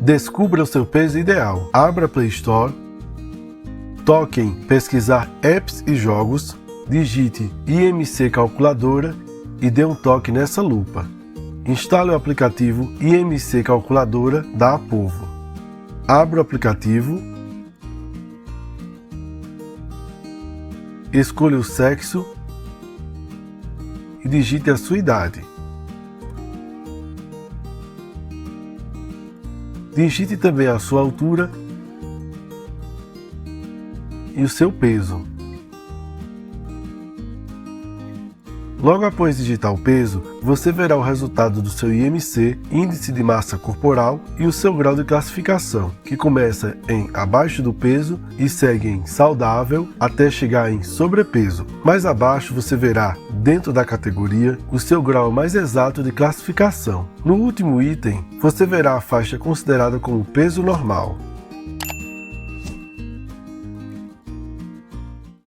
Descubra o seu peso ideal. Abra a Play Store, toque em pesquisar apps e jogos, digite IMC Calculadora e dê um toque nessa lupa. Instale o aplicativo IMC Calculadora da Apovo. Abra o aplicativo, escolha o sexo e digite a sua idade. Digite também a sua altura e o seu peso. Logo após digitar o peso, você verá o resultado do seu IMC, Índice de Massa Corporal, e o seu grau de classificação, que começa em abaixo do peso e segue em saudável até chegar em sobrepeso. Mais abaixo você verá, dentro da categoria, o seu grau mais exato de classificação. No último item, você verá a faixa considerada como peso normal.